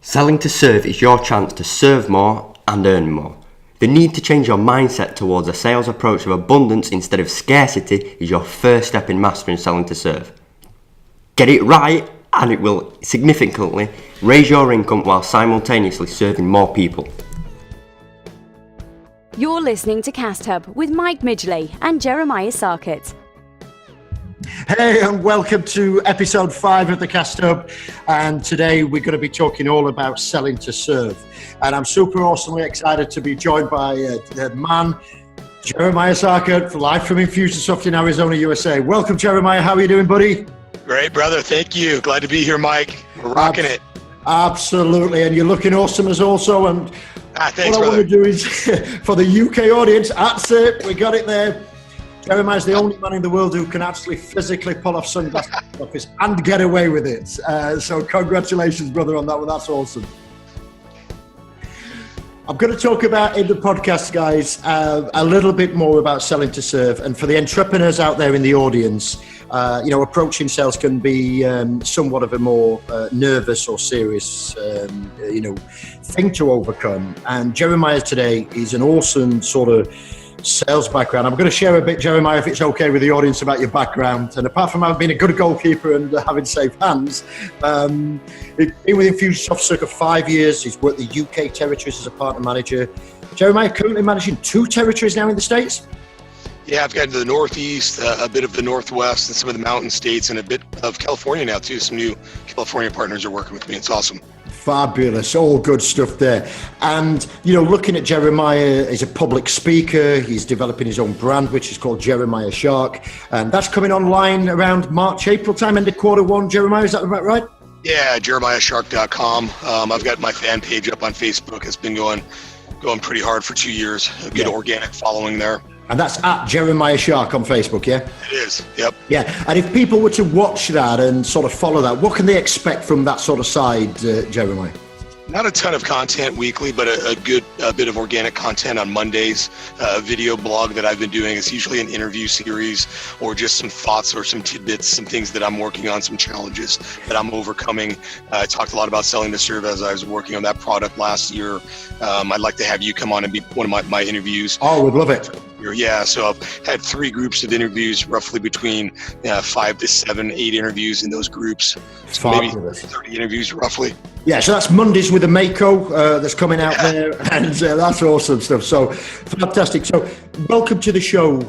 Selling to serve is your chance to serve more and earn more. The need to change your mindset towards a sales approach of abundance instead of scarcity is your first step in mastering selling to serve. Get it right and it will significantly raise your income while simultaneously serving more people. You're listening to Cast Hub with Mike Midgley and Jeremiah Sarkett. Hey, and welcome to episode 5 of the Cast Hub. And today we're going to be talking all about selling to serve. And I'm super awesomely excited to be joined by the man, Jeremiah Sarkett, live from Infusionsoft in Arizona, USA. Welcome, Jeremiah. How are you doing, buddy? Great, brother. Thank you. Glad to be here, Mike. We're rocking it. Absolutely. And you're looking awesome as also. And thanks, what I brother. want to do is, for the UK audience, that's it. We got it there. Jeremiah's the only man in the world who can actually physically pull off sunglasses in the office and get away with it. So congratulations, brother, on that one. That's awesome. I'm going to talk about in the podcast, guys, a little bit more about selling to serve. And for the entrepreneurs out there in the audience, approaching sales can be somewhat of a more nervous or serious, thing to overcome. And Jeremiah today is an awesome sort of sales background. I'm going to share a bit, Jeremiah, if it's okay with the audience, about your background. And apart from having been a good goalkeeper and having safe hands, he's been with Infusionsoft circa 5 years. He's worked the UK territories as a partner manager. Jeremiah currently managing 2 territories now in the States. Yeah, I've gotten to the Northeast, a bit of the Northwest, and some of the mountain states, and a bit of California now too. Some new California partners are working with me. It's awesome. Fabulous, all good stuff there. And, looking at Jeremiah, he's a public speaker. He's developing his own brand, which is called Jeremiah Shark. And that's coming online around March, April time, end of Q1. Jeremiah, is that about right? Yeah, jeremiahshark.com. I've got my fan page up on Facebook. It's been going pretty hard for 2 years. A good organic following there. And that's at Jeremiah Shark on Facebook, yeah? It is, yep. Yeah, and if people were to watch that and sort of follow that, what can they expect from that sort of side, Jeremiah? Not a ton of content weekly, but a good bit of organic content on Mondays. A video blog that I've been doing is usually an interview series or just some thoughts or some tidbits, some things that I'm working on, some challenges that I'm overcoming. I talked a lot about selling to serve as I was working on that product last year. I'd like to have you come on and be one of my interviews. Oh, we'd love it. Yeah, so I've had 3 groups of interviews, roughly between 5 to 7, 8 interviews in those groups. So maybe 30 interviews roughly. Yeah, so that's Mondays with the Mako that's coming out there, and that's awesome stuff. So fantastic. So welcome to the show.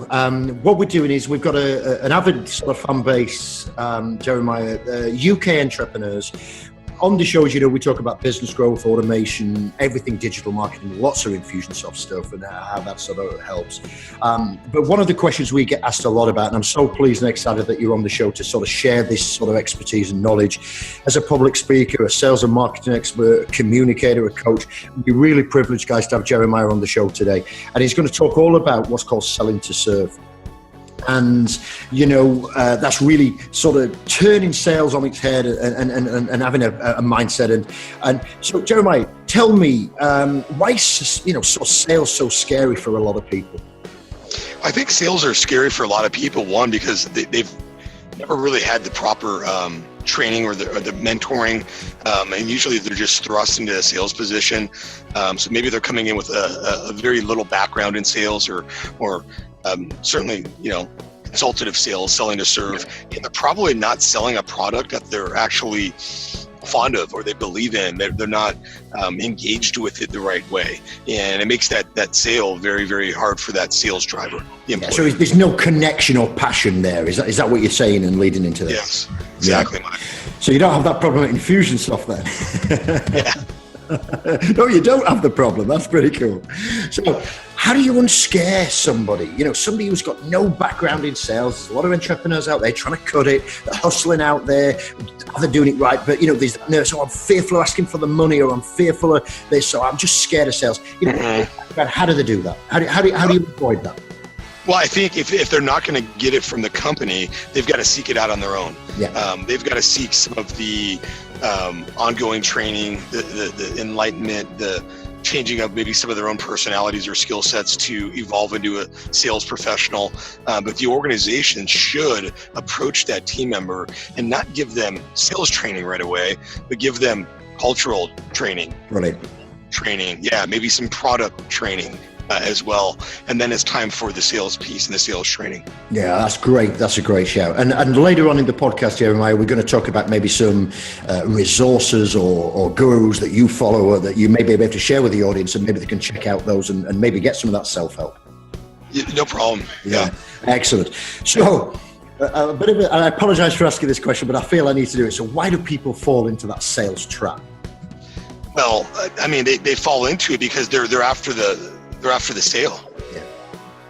What we're doing is we've got an avid sort of fan base, Jeremiah, UK entrepreneurs. On the show, as you know, we talk about business growth, automation, everything digital marketing, lots of Infusionsoft stuff and how that sort of helps. But one of the questions we get asked a lot about, and I'm so pleased and excited that you're on the show to sort of share this sort of expertise and knowledge as a public speaker, a sales and marketing expert, a communicator, a coach. We're really privileged, guys, to have Jeremiah on the show today. And he's going to talk all about what's called selling to serve. And, that's really sort of turning sales on its head and having a mindset. And so, Jeremiah, tell me, why is, sales so scary for a lot of people? I think sales are scary for a lot of people. One, because they've never really had the proper training or the mentoring, and usually they're just thrust into a sales position. So maybe they're coming in with a very little background in sales or certainly, consultative sales, selling to serve, and they're probably not selling a product that they're actually fond of or they believe in. They're not engaged with it the right way, and it makes that sale very, very hard for that sales driver. Yeah, so there's no connection or passion there. Is that what you're saying and leading into that? Yes, exactly. Yeah. So you don't have that problem at Infusionsoft then? Yeah. No, you don't have the problem. That's pretty cool. So how do you unscare somebody? Somebody who's got no background in sales. There's a lot of entrepreneurs out there trying to cut it. They're hustling out there. They're doing it right. But, there's that nerve. So I'm fearful of asking for the money, or I'm fearful of this. So I'm just scared of sales. How do they do that? How do you avoid that? Well, I think if they're not going to get it from the company, they've got to seek it out on their own. Yeah. They've got to seek some of the ongoing training, the enlightenment, the changing of maybe some of their own personalities or skill sets to evolve into a sales professional. But the organization should approach that team member and not give them sales training right away, but give them cultural training. Brilliant. Yeah, maybe some product training as well. And then it's time for the sales piece and the sales training. Yeah, that's great. That's a great shout. And later on in the podcast, Jeremiah, we're going to talk about maybe some resources or gurus that you follow or that you may be able to share with the audience, and maybe they can check out those and maybe get some of that self-help. No problem. Yeah. Excellent. So a bit of I apologize for asking this question, but I feel I need to do it. So why do people fall into that sales trap? Well, I mean, they fall into it because they're after the sale. Yeah.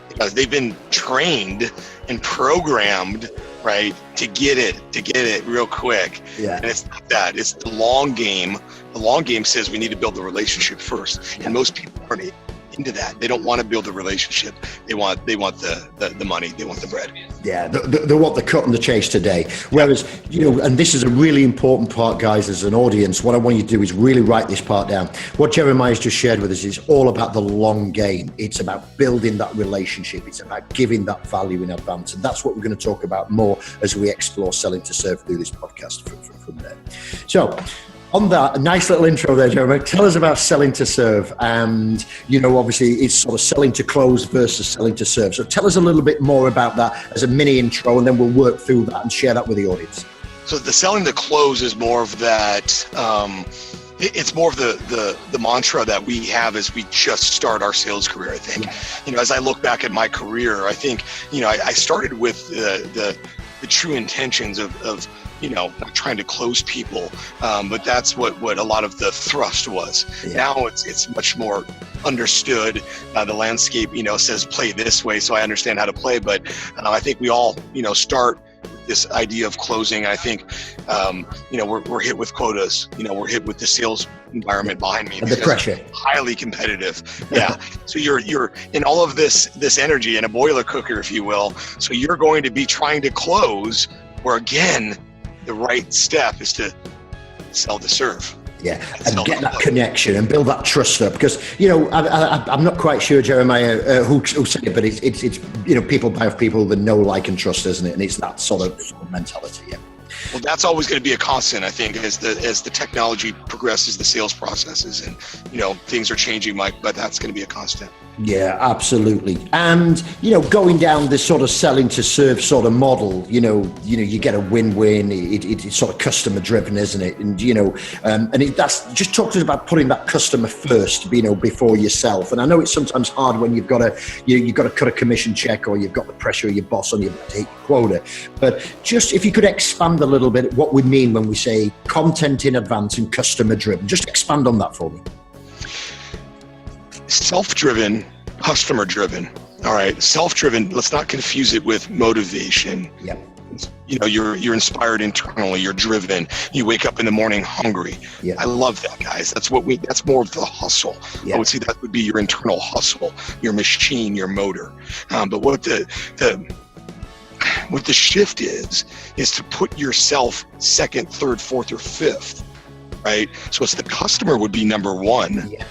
Because they've been trained and programmed, right, to get it real quick. Yeah. And it's not that. It's the long game. The long game says we need to build the relationship first. Yeah. And most people aren't into that. They don't want to build a relationship. They want the money. They want the bread. Yeah, they want the cut and the chase today. Whereas, and this is a really important part, guys, as an audience, what I want you to do is really write this part down. What Jeremiah's just shared with us is all about the long game. It's about building that relationship. It's about giving that value in advance. And that's what we're going to talk about more as we explore selling to serve through this podcast from there. So, on that, a nice little intro there, Jeremy. Tell us about selling to serve. And, obviously it's sort of selling to close versus selling to serve. So tell us a little bit more about that as a mini intro, and then we'll work through that and share that with the audience. So the selling to close is more of that, it's more of the mantra that we have as we just start our sales career, I think. Yeah. As I look back at my career, I think, I started with the true intentions of not trying to close people, but that's what a lot of the thrust was. Yeah. Now it's much more understood. The landscape, says play this way, so I understand how to play. But I think we all, start with this idea of closing. I think, we're hit with quotas. We're hit with the sales environment behind me. And the pressure. Highly competitive. Yeah. So you're in all of this energy in a boiler cooker, if you will. So you're going to be trying to close, where again, the right step is to sell to serve. Yeah, and get that connection and build that trust up. Because, I'm not quite sure, Jeremiah, who said it, but it's people buy off people that know, like, and trust, isn't it? And it's that sort of mentality, yeah. Well, that's always going to be a constant, I think, as the technology progresses, the sales processes, and things are changing, Mike. But that's going to be a constant. Yeah, absolutely. And going down this sort of selling to serve sort of model, you get a win-win. It's sort of customer driven, isn't it? And that's just talk to us about putting that customer first, before yourself. And I know it's sometimes hard when you've got to cut a commission check, or you've got the pressure of your boss on you to hit quota. But just if you could expand a little bit what we mean when we say content in advance and customer driven, just expand on that for me. Self-driven, customer-driven. All right, self-driven. Let's not confuse it with motivation. Yep. You're inspired internally. You're driven. You wake up in the morning hungry. Yep. I love that, guys. That's more of the hustle. Yep. I would say that would be your internal hustle, your machine, your motor. But what the shift is to put yourself second, third, fourth, or fifth. Right. So it's the customer would be number one. Yeah.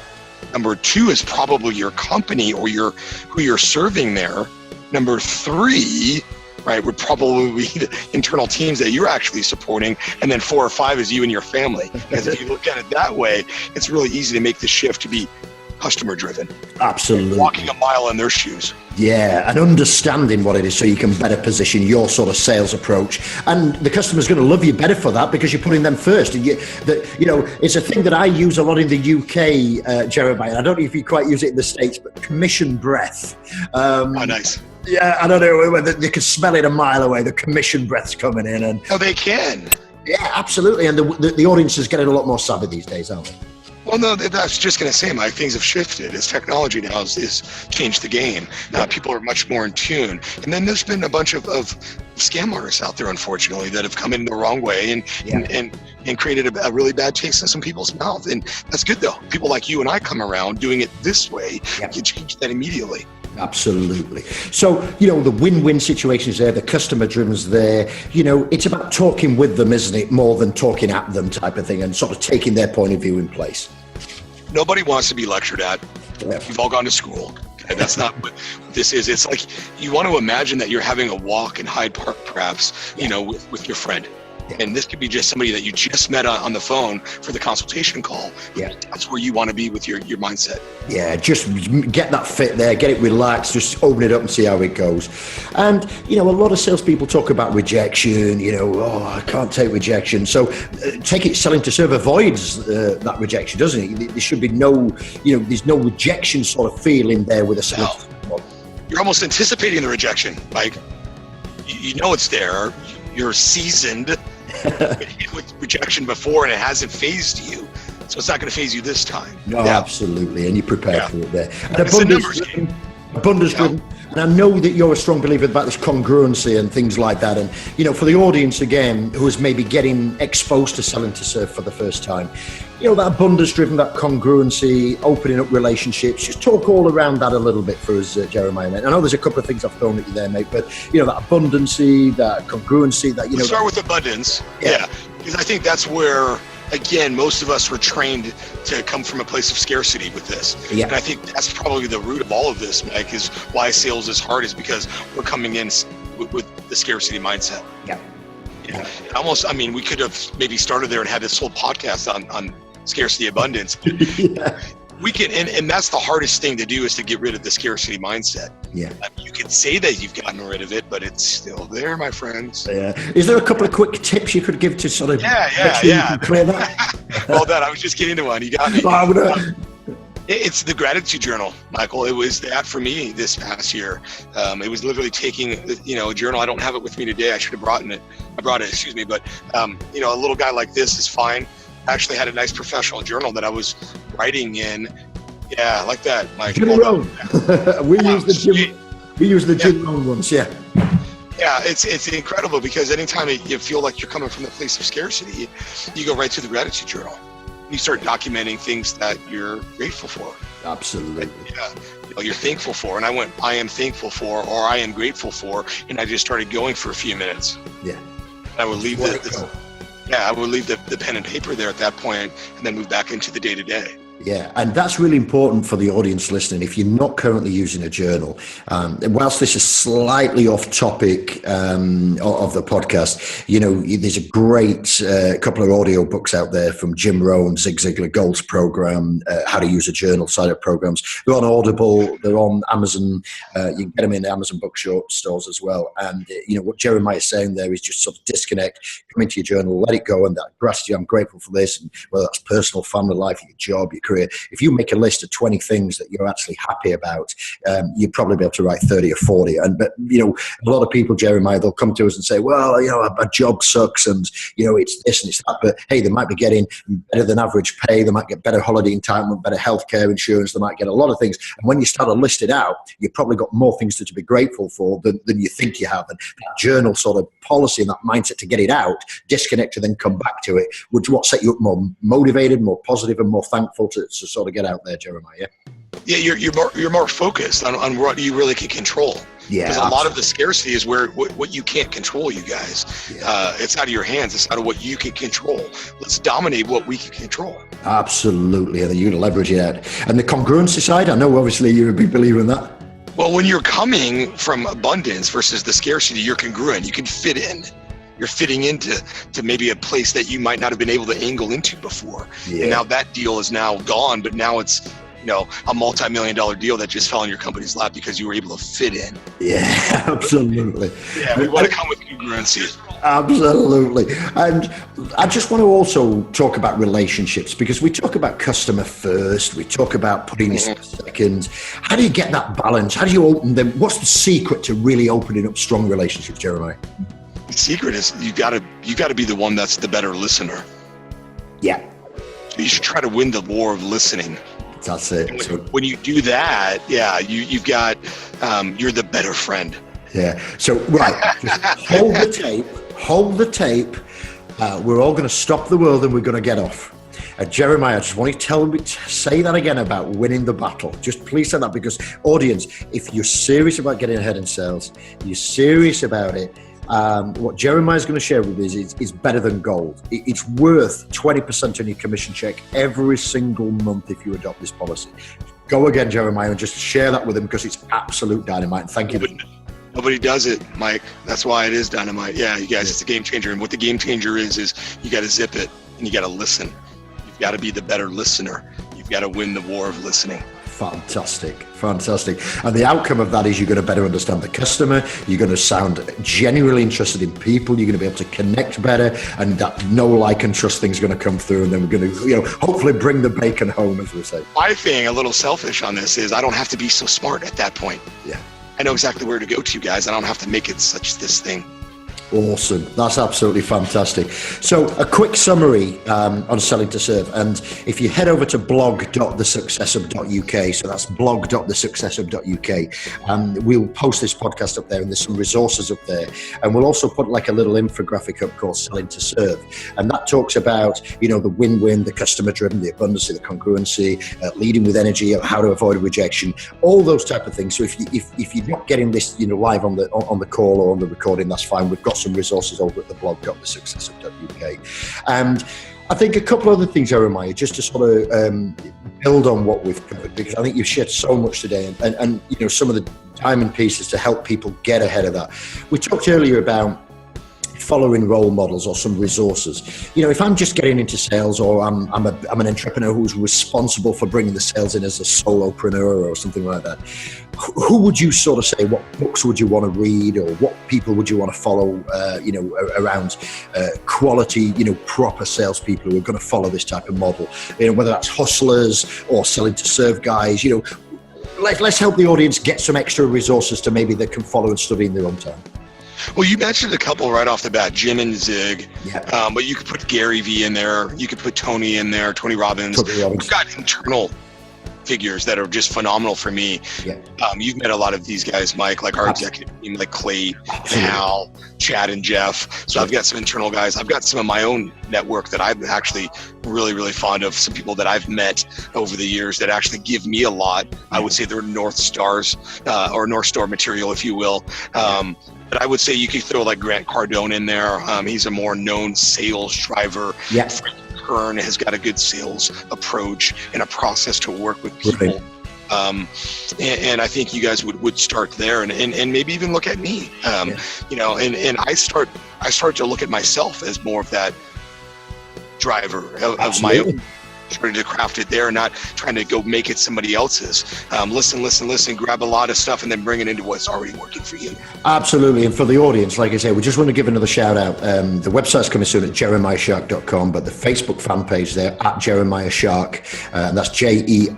Number two is probably your company or who you're serving there. Number three, right, would probably be the internal teams that you're actually supporting. And then 4 or 5 is you and your family. Because if you look at it that way, it's really easy to make the shift to be customer driven. Absolutely. Walking a mile in their shoes. Yeah, and understanding what it is so you can better position your sort of sales approach. And the customer's going to love you better for that because you're putting them first. And it's a thing that I use a lot in the UK, Jeremiah. I don't know if you quite use it in the States, but commission breath. Nice. Yeah, I don't know whether they can smell it a mile away. The commission breath's coming in. And they can. Yeah, absolutely. And the audience is getting a lot more savvy these days, aren't they? Well, no, that's just going to say, Mike, things have shifted. As technology now has changed the game. People are much more in tune. And then there's been a bunch of scam artists out there, unfortunately, that have come in the wrong way and created a really bad taste in some people's mouth. And that's good, though. People like you and I come around doing it this way. You can change that immediately. Absolutely. So, the win-win situation's there, the customer driven's there. It's about talking with them, isn't it? More than talking at them type of thing, and sort of taking their point of view in place. Nobody wants to be lectured at. Yeah. You've all gone to school. Okay? That's not what this is. It's like you want to imagine that you're having a walk in Hyde Park, perhaps, with your friend. And this could be just somebody that you just met on the phone for the consultation call. Yeah. That's where you want to be with your mindset. Yeah, just get that fit there, get it relaxed, just open it up and see how it goes. And, a lot of salespeople talk about rejection, I can't take rejection. So take it, selling to serve avoids that rejection, doesn't it? There should be no, there's no rejection sort of feeling there with a selling to serve. You're almost anticipating the rejection. Like, you know it's there. You're seasoned with rejection before, and it hasn't phased you. So it's not going to phase you this time. No, absolutely. And you're prepared for it there. And it's a numbers game. Abundance driven. And I know that you're a strong believer about this congruency and things like that. And, for the audience, again, who is maybe getting exposed to selling to serve for the first time, that abundance driven, that congruency, opening up relationships, just talk all around that a little bit for us, Jeremiah, mate. I know there's a couple of things I've thrown at you there, mate, but, that abundancy, that congruency, that, We'll start with abundance. Yeah. Because I think that's where, again, most of us were trained to come from a place of scarcity with this. Yeah. And I think that's probably the root of all of this, Mike, is why sales is hard, is because we're coming in with the scarcity mindset. Yeah. We could have maybe started there and had this whole podcast on scarcity abundance. Yeah. We can, and that's the hardest thing to do, is to get rid of the scarcity mindset. Yeah. You can say that you've gotten rid of it, but it's still there, my friends. Yeah. Is there a couple of quick tips you could give to sort of clear that? Well done. I was just getting into one. You got me. It's the gratitude journal, Michael. It was that for me this past year. It was literally taking, a journal. I don't have it with me today. I should have brought it. But a little guy like this is fine. I actually had a nice professional journal that I was writing in. Yeah, like that, Mike. Jim Rohn. We use the Jim Rohn ones. Yeah. Yeah, it's incredible, because anytime you feel like you're coming from the place of scarcity, you go right to the gratitude journal. You start documenting things that you're grateful for. Absolutely. Yeah. You're thankful for. And I went, I am thankful for, or I am grateful for. And I just started going for a few minutes. Yeah. I would leave I would leave the pen and paper there at that point, and then move back into the day to day. Yeah, and that's really important for the audience listening. If you're not currently using a journal, whilst this is slightly off topic of the podcast, there's a great couple of audio books out there from Jim Rohn, Zig Ziglar, Gold's program, How to Use a Journal side of programs. They're on Audible, they're on Amazon. You can get them in the Amazon bookstores as well. And, what Jeremiah is saying there is just sort of disconnect, come into your journal, let it go, and that gratitude, I'm grateful for this, and whether that's personal, family life, your job, your career. If you make a list of 20 things that you're actually happy about, you'd probably be able to write 30 or 40. But a lot of people, Jeremiah, they'll come to us and say, well, my job sucks, and it's this and it's that. But hey, they might be getting better than average pay. They might get better holiday entitlement, better healthcare insurance. They might get a lot of things. And when you start to list it out, you've probably got more things to be grateful for than you think you have. And that journal sort of policy and that mindset to get it out, disconnect, and then come back to it would set you up more motivated, more positive, and more thankful to sort of get out there, Jeremiah. Yeah, you're more focused on what you really can control. Yeah, because a lot of the scarcity is where what you can't control, you guys. Yeah. It's out of your hands. It's out of what you can control. Let's dominate what we can control. Absolutely, and then you leverage it out. And the congruency side, I know obviously you're a big believer in that. Well, when you're coming from abundance versus the scarcity, you're congruent. You can fit in. You're fitting into maybe a place that you might not have been able to angle into before. Yeah. And now that deal is now gone, but now it's a multi-million-dollar deal that just fell in your company's lap because you were able to fit in. Yeah, absolutely. Yeah, we want to come with congruency. Absolutely. And I just want to also talk about relationships, because we talk about customer first, we talk about putting this second. How do you get that balance? How do you open them? What's the secret to really opening up strong relationships, Jeremiah? The secret is you got to be the one that's the better listener. Yeah. So you should try to win the war of listening. That's it. When you do that, you've got you're the better friend. Yeah. So right, just hold the tape. We're all going to stop the world and we're going to get off. Jeremiah, I just want you to say that again about winning the battle. Just please say that, because audience, if you're serious about getting ahead in sales, you're serious about it. What Jeremiah is going to share with us is better than gold. It's worth 20% on your commission check every single month if you adopt this policy. Go again, Jeremiah, and just share that with him, because it's absolute dynamite. And thank you. Nobody does it, Mike. That's why it is dynamite. Yeah, you guys, it's a game changer. And what the game changer is you got to zip it and you got to listen. You've got to be the better listener. You've got to win the war of listening. Fantastic. And the outcome of that is you're going to better understand the customer. You're going to sound genuinely interested in people. You're going to be able to connect better, and that know, like, and trust thing's going to come through. And then we're going to, hopefully bring the bacon home, as we say. My thing, a little selfish on this, is I don't have to be so smart at that point. Yeah. I know exactly where to go to, guys. I don't have to make it such this thing. Awesome. That's absolutely fantastic. So a quick summary on Selling to Serve. And if you head over to blog.thesuccesshub.uk, so that's blog.thesuccesshub.uk, we'll post this podcast up there, and there's some resources up there. And we'll also put like a little infographic up called Selling to Serve. And that talks about, the win-win, the customer-driven, the abundance, the congruency, leading with energy, how to avoid rejection, all those type of things. So if you're not getting this, live on the call or on the recording, that's fine. We've got some resources over at the blog.thesuccesshub.uk. And I think a couple other things, Jeremiah, just to sort of build on what we've covered, because I think you've shared so much today, and some of the diamond pieces to help people get ahead of that. We talked earlier about following role models or some resources. If I'm just getting into sales, or I'm an entrepreneur who's responsible for bringing the sales in as a solopreneur or something like that, who would you sort of say, what books would you want to read, or what people would you want to follow, around quality, proper salespeople who are going to follow this type of model, whether that's hustlers or Selling to Serve guys, let's help the audience get some extra resources to maybe they can follow and study in their own time. Well, you mentioned a couple right off the bat, Jim and Zig, yeah. But you could put Gary Vee in there. You could put Tony in there, Tony Robbins. We've got internal figures that are just phenomenal for me. Yeah. You've met a lot of these guys, Mike, like our executive team, like Clay, and Hal, Chad, and Jeff. So I've got some internal guys. I've got some of my own network that I'm actually really, really fond of. Some people that I've met over the years that actually give me a lot. I would say they're North Stars, or North Star material, if you will. But I would say you could throw like Grant Cardone in there. He's a more known sales driver. Yeah. Frank Kern has got a good sales approach and a process to work with people. Right. And I think you guys would start there, and maybe even look at me. And I start to look at myself as more of that driver of my own. Trying to craft it there, not trying to go make it somebody else's. Listen, grab a lot of stuff and then bring it into what's already working for you. Absolutely. And for the audience, like I say, we just want to give another shout out. The website's coming soon at jeremiahshark.com, but the Facebook fan page there at Jeremiah Shark, and that's JEREMIAH,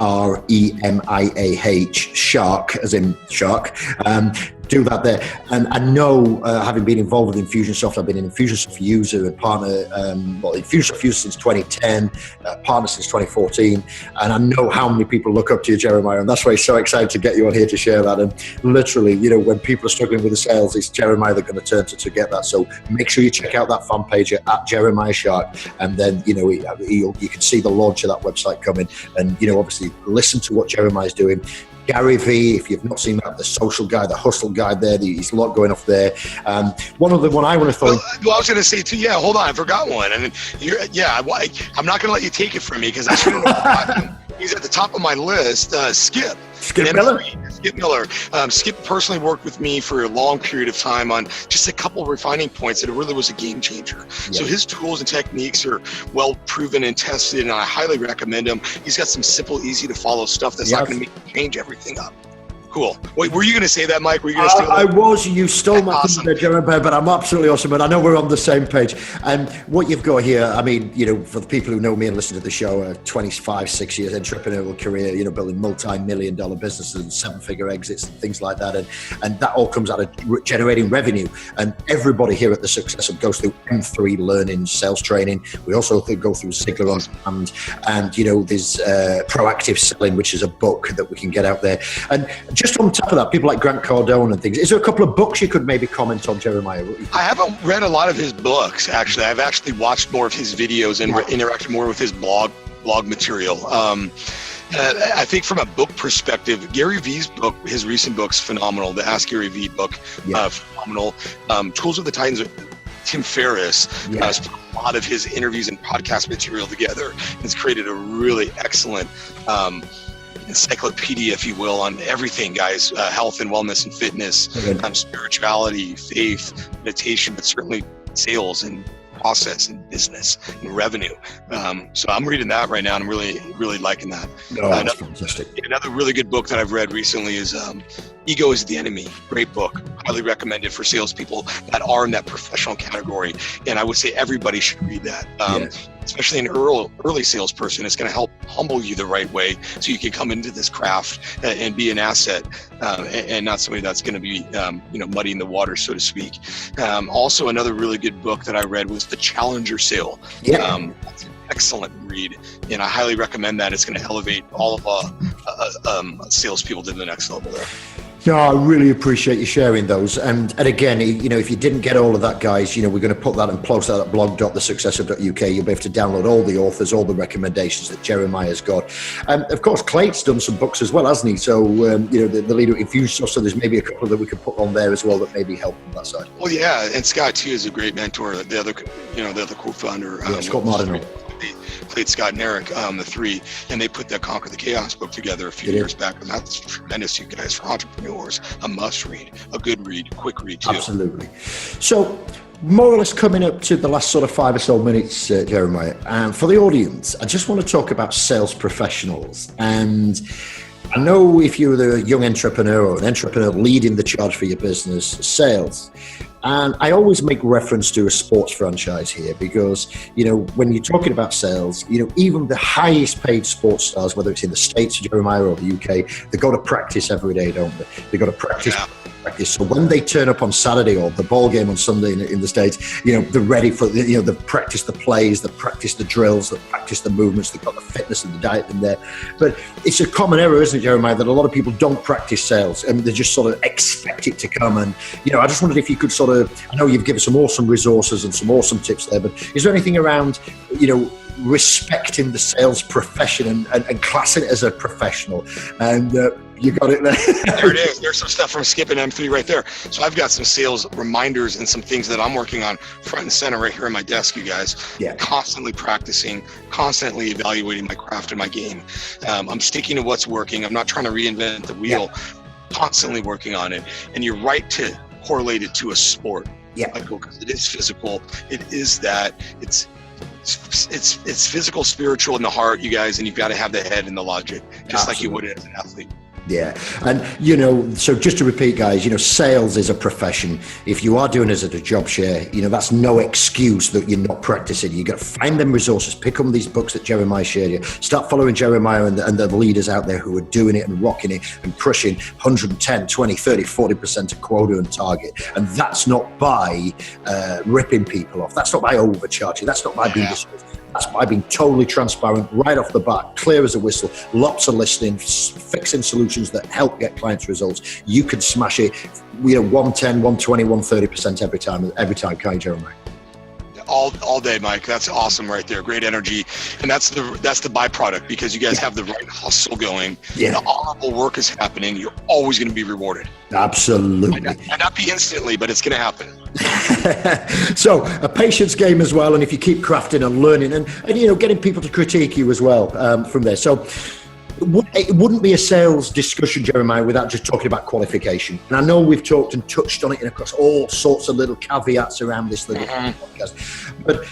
Shark, as in shark. Do that there. And I know, having been involved with Infusionsoft, I've been an Infusionsoft user and partner, Infusionsoft user since 2010, partner since 2014, and I know how many people look up to you, Jeremiah, and that's why I'm so excited to get you on here to share that. And literally, when people are struggling with the sales, it's Jeremiah they're going to turn to get that. So make sure you check out that fan page at Jeremiah Shark, and then, you can see the launch of that website coming, and, obviously listen to what Jeremiah's doing. Gary Vee, if you've not seen that, the social guy, the hustle guy there, there's a lot going off there. One other one I want to throw. Well, I was going to say too. Yeah, hold on, I forgot one. And I'm not going to let you take it from me because I should have forgotten him. He's at the top of my list. Skip Miller. Skip personally worked with me for a long period of time on just a couple of refining points, and it really was a game changer. Yeah. So his tools and techniques are well proven and tested, and I highly recommend him. He's got some simple, easy to follow stuff that's not going to make you change everything up. Cool. Wait, were you going to say that, Mike? Were you going to steal that? I was. You stole my awesome. thunder, Jeremiah, but I'm absolutely awesome, and I know we're on the same page. And what you've got here, I mean, for the people who know me and listen to the show, 6 years entrepreneurial career, building multi-million-dollar businesses and seven-figure exits and things like that, and that all comes out of generating revenue. And everybody here at the Success Hub goes through M3 learning, sales training. We also go through Ziegler on Command, and there's Proactive Selling, which is a book that we can get out there. And just on top of that, people like Grant Cardone and things. Is there a couple of books you could maybe comment on, Jeremiah? I haven't read a lot of his books, actually. I've actually watched more of his videos and interacted more with his blog material. I think from a book perspective, Gary Vee's book, his recent book's phenomenal. The Ask Gary Vee book, phenomenal. Tools of the Titans, Tim Ferriss has put a lot of his interviews and podcast material together. It's created a really excellent encyclopedia, if you will, on everything, guys. Health and wellness and fitness, spirituality, faith, meditation, but certainly sales and process and business and revenue. So I'm reading that right now, and I'm really liking that. That's fantastic. Another really good book that I've read recently is Ego is the Enemy. Great book. Highly recommended for salespeople that are in that professional category. And I would say everybody should read that. Especially an early salesperson. It's going to help humble you the right way so you can come into this craft and be an asset and not somebody that's going to be muddying the water, so to speak. Also, another really good book that I read was The Challenger Sale. That's an excellent read, and I highly recommend that. It's going to elevate all of salespeople to the next level there. No, I really appreciate you sharing those. And again, if you didn't get all of that, guys, we're going to put that and post that at blog.thesuccessor.uk. You'll be able to download all the authors, all the recommendations that Jeremiah's got. Of course, Clay's done some books as well, hasn't he? So, the leader infused us, so there's maybe a couple that we could put on there as well that maybe help on that side. Well, yeah, and Scott too is a great mentor. The other co-founder, Scott Martineau. Played Scott and Eric, the three, and they put that Conquer the Chaos book together a few years back, and that's tremendous, you guys, for entrepreneurs. A must read, a good read, quick read too. Absolutely. So, more or less coming up to the last sort of 5 or so minutes, Jeremiah, and for the audience, I just want to talk about sales professionals. And I know if you're the young entrepreneur or an entrepreneur leading the charge for your business, sales. And I always make reference to a sports franchise here because, when you're talking about sales, even the highest paid sports stars, whether it's in the States, Jeremiah, or the UK, they go to practice every day, don't they? They got to practice. So when they turn up on Saturday or the ball game on Sunday in the States, they're ready for, they've practiced the plays, they've practiced the drills, they've practiced the movements, they've got the fitness and the diet in there. But it's a common error, isn't it, Jeremiah, that a lot of people don't practice sales and they just sort of expect it to come. And, I just wondered if you could I know you've given some awesome resources and some awesome tips there, but is there anything around, respecting the sales profession and classing it as a professional? And you got it there. There it is. There's some stuff from Skip and M3 right there. So I've got some sales reminders and some things that I'm working on front and center right here on my desk, you guys. Yeah. Constantly practicing, constantly evaluating my craft and my game. I'm sticking to what's working. I'm not trying to reinvent the wheel. Constantly working on it. And you're right to correlate it to a sport. Michael, because it is physical. It is that. It's physical, spiritual, in the heart, you guys, and you've got to have the head and the logic, just like you would as an athlete. Yeah. And, so just to repeat, guys, sales is a profession. If you are doing it as a job share, that's no excuse that you're not practicing. You got to find them resources, pick up these books that Jeremiah shared you. Start following Jeremiah and the leaders out there who are doing it and rocking it and pushing 110, 20, 30, 40% of quota and target. And that's not by ripping people off. That's not by overcharging. That's not by being disrespectful. That's by being totally transparent right off the bat, clear as a whistle, lots of listening, fixing solutions that help get clients results. You can smash it, 110, 120, 130% every time, can't you, Jeremiah? All day, Mike. That's awesome right there. Great energy. And that's the byproduct, because you guys have the right hustle going. The honorable work is happening. You're always going to be rewarded. Absolutely. Might not be instantly, but it's going to happen. So a patience game as well. And if you keep crafting and learning and getting people to critique you as well from there. So it wouldn't be a sales discussion, Jeremiah, without just talking about qualification. And I know we've talked and touched on it across all sorts of little caveats around this little podcast. But,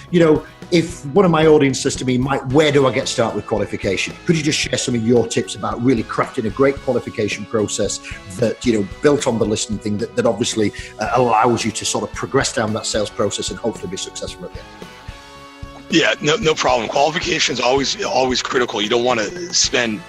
if one of my audience says to me, Mike, where do I get started with qualification? Could you just share some of your tips about really crafting a great qualification process that, built on the listening thing that obviously allows you to sort of progress down that sales process and hopefully be successful at the end? Yeah, no problem. Qualification is always critical. You don't want to spend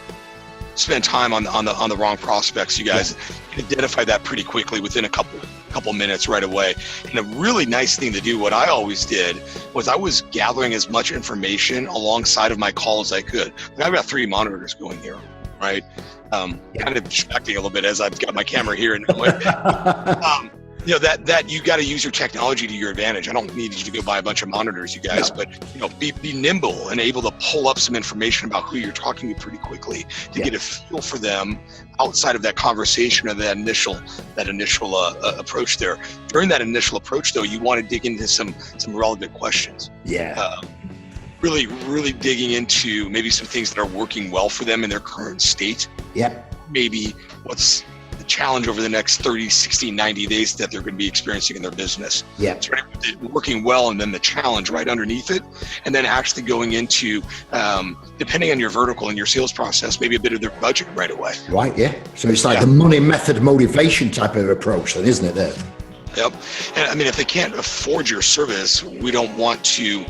time on the wrong prospects. You guys can identify that pretty quickly within a couple minutes right away. And a really nice thing to do, what I always did, was I was gathering as much information alongside of my call as I could. I've got 3 monitors going here, right? Kind of distracting a little bit as I've got my camera here and that you got to use your technology to your advantage. I don't need you to go buy a bunch of monitors, you guys, but be nimble and able to pull up some information about who you're talking to pretty quickly to get a feel for them outside of that conversation or that initial approach there. During that initial approach, though, you want to dig into some relevant questions. really, really digging into maybe some things that are working well for them in their current state. Yep. Maybe what's the challenge over the next 30, 60, 90 days that they're going to be experiencing in their business. Yeah. So it working well, and then the challenge right underneath it, and then actually going into, depending on your vertical and your sales process, maybe a bit of their budget right away. Right, yeah. So it's like the money method motivation type of approach then, isn't it there? Yep. And I mean, if they can't afford your service, we don't want to,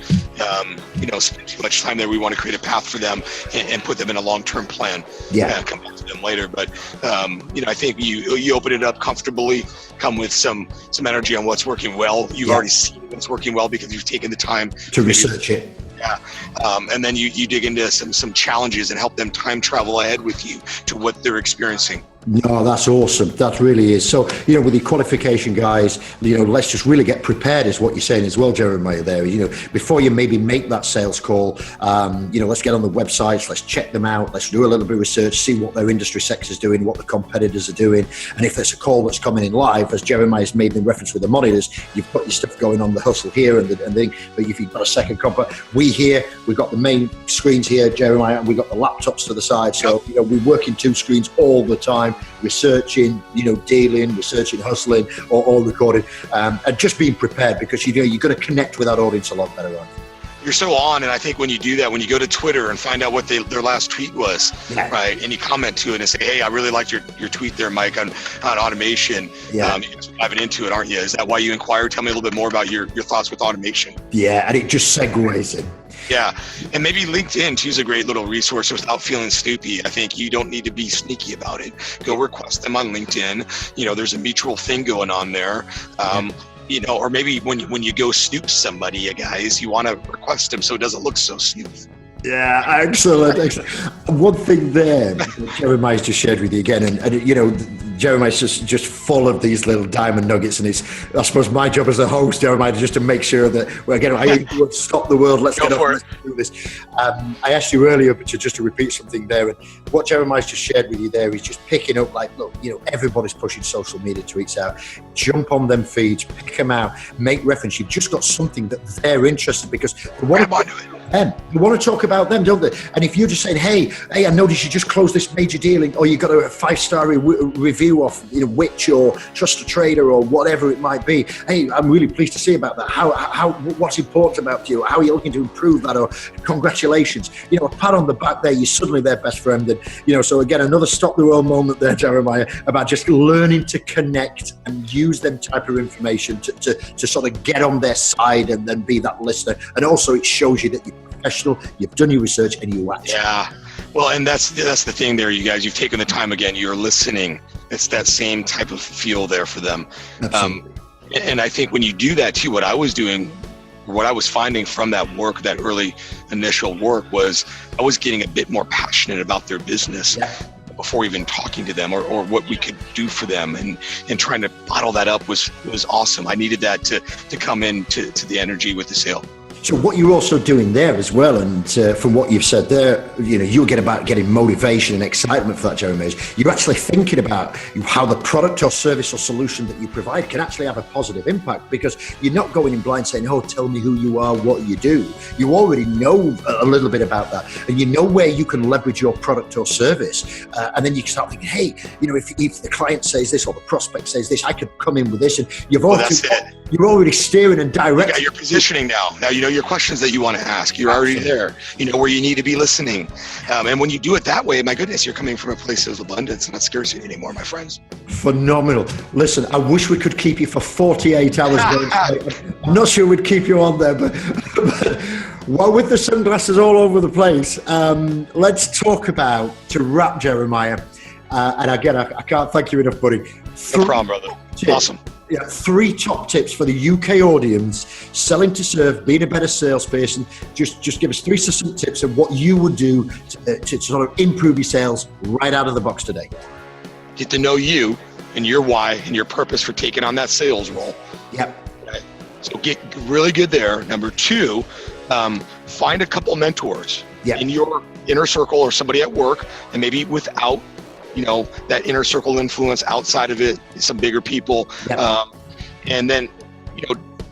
spend too much time there. We want to create a path for them and put them in a long-term plan. Yeah. Come back to them later. But, I think you open it up comfortably, come with some energy on what's working well. You've already seen what's working well because you've taken the time to research it. Yeah. And then you dig into some challenges and help them time travel ahead with you to what they're experiencing. No, that's awesome. That really is. So, with the qualification guys, let's just really get prepared is what you're saying as well, Jeremiah, there. Before you maybe make that sales call, let's get on the websites, let's check them out, let's do a little bit of research, see what their industry sector's doing, what the competitors are doing. And if there's a call that's coming in live, as Jeremiah's made in reference with the monitors, you've got your stuff going on the hustle here and thing. But if you've got a second comp, we've got the main screens here, Jeremiah, and we've got the laptops to the side. So, we work in two screens all the time. Researching, dealing, researching, hustling, or recording, and just being prepared because you've got to connect with that audience a lot better, right? You're so on, and I think when you do that, when you go to Twitter and find out what their last tweet was, right, and you comment to it and say, "Hey, I really liked your tweet there, Mike, on automation." Yeah, you're diving into it, aren't you? Is that why you inquired? Tell me a little bit more about your thoughts with automation. Yeah, and it just segues in. Yeah, and maybe LinkedIn too is a great little resource without feeling snoopy. I think you don't need to be sneaky about it. Go request them on LinkedIn. There's a mutual thing going on there. Or maybe when you go snoop somebody, you guys, you want to request them so it doesn't look so snoop. Yeah, excellent. One thing there, Jeremiah's just shared with you again, and Jeremiah's just full of these little diamond nuggets, and I suppose my job as a host, Jeremiah, is just to make sure that, I stop the world, let's get up and let's do this. I asked you earlier, but just to repeat something there, and what Jeremiah's just shared with you there is just picking up, look, everybody's pushing social media tweets out. Jump on them feeds, pick them out, make reference. You've just got something that they're interested because they want to talk about them, don't they? And if you're just saying, hey, I noticed you just closed this major deal, or you got a 5-star review off Which or Trust a Trader or whatever it might be. Hey, I'm really pleased to see about that. What's important about you? How are you looking to improve that? Or congratulations. A pat on the back there. You're suddenly their best friend. And so again, another stop the world moment there, Jeremiah, about just learning to connect and use them type of information to sort of get on their side and then be that listener. And also it shows you that you're professional, you've done your research, and you act. Yeah. Well, and that's the thing there, you guys. You've taken the time again. You're listening. It's that same type of feel there for them. And I think when you do that too, what I was doing, what I was finding from that work, that early initial work, was I was getting a bit more passionate about their business before even talking to them, or what we could do for them, and trying to bottle that up was awesome. I needed that to come in to the energy with the sale. So what you're also doing there as well, and from what you've said there, you'll get about getting motivation and excitement for that, Jeremy, is you're actually thinking about how the product or service or solution that you provide can actually have a positive impact, because you're not going in blind saying, oh, tell me who you are, what you do. You already know a little bit about that, and you know where you can leverage your product or service, and then you can start thinking, hey, if the client says this or the prospect says this, I could come in with this, and you're already steering and directing. You're positioning now. Now you know your questions that you want to ask. You're already there. You know where you need to be listening. And when you do it that way, my goodness, you're coming from a place of abundance and not scarcity anymore, my friends. Phenomenal. Listen, I wish we could keep you for 48 hours. I'm not sure we'd keep you on there, but while with the sunglasses all over the place, let's talk about, to wrap, Jeremiah, and again, I can't thank you enough, buddy. No problem, brother. Awesome. Yeah, 3 top tips for the UK audience, selling to serve, being a better salesperson. Just give us 3 succinct tips of what you would do to sort of improve your sales right out of the box today. Get to know you and your why and your purpose for taking on that sales role. Yep. Okay. So get really good there. Number 2, find a couple mentors in your inner circle or somebody at work, and maybe without that inner circle influence outside of it, some bigger people. And then,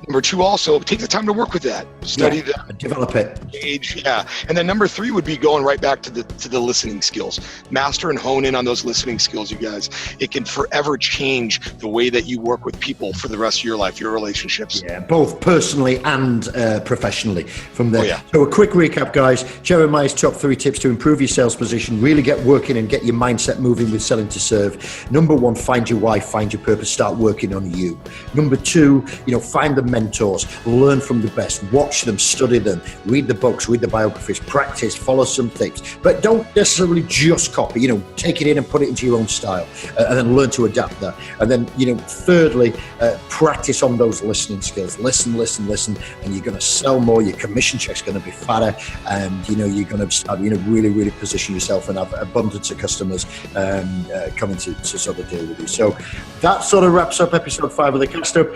Number 2, also take the time to work with that, study that, develop it. Age, yeah. And then number 3 would be going right back to the listening skills. Master and hone in on those listening skills, you guys. It can forever change the way that you work with people for the rest of your life, your relationships. Yeah, both personally and professionally from there. Oh, yeah. So a quick recap, guys. Jeremiah's top 3 tips to improve your sales position, really get working and get your mindset moving with selling to serve. Number 1, find your why, find your purpose, start working on you. Number 2, find the mentors, learn from the best, watch them, study them, read the books, read the biographies, practice, follow some things, but don't necessarily just copy, take it in and put it into your own style, and then learn to adapt that. And then, thirdly, practice on those listening skills. Listen, and you're going to sell more, your commission check's going to be fatter, and, you're going to start, really, really position yourself and have abundance of customers coming to sort of deal with you. So that sort of wraps up episode 5 of the Cast Up.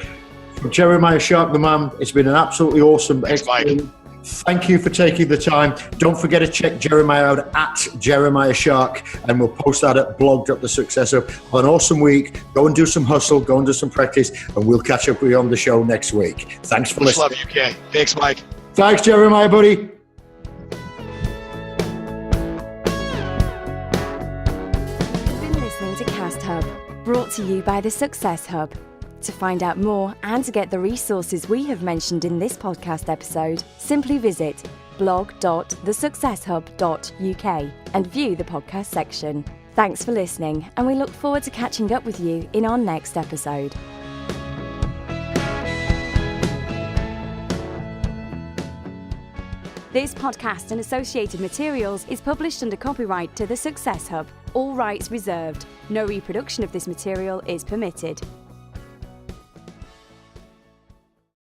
Jeremiah Shark, the man, it's been an absolutely awesome experience. Thank you for taking the time. Don't forget to check Jeremiah out at Jeremiah Shark, and we'll post that at blog.thesuccesshub. Have an awesome week. Go and do some hustle, go and do some practice, and we'll catch up with you on the show next week. Thanks for listening. Love you, Kay. Thanks, Mike. Thanks, Jeremiah, buddy. You've been listening to Cast Hub, brought to you by the Success Hub. To find out more and to get the resources we have mentioned in this podcast episode, simply visit blog.thesuccesshub.uk and view the podcast section. Thanks for listening, and we look forward to catching up with you in our next episode. This podcast and associated materials is published under copyright to The Success Hub. All rights reserved. No reproduction of this material is permitted.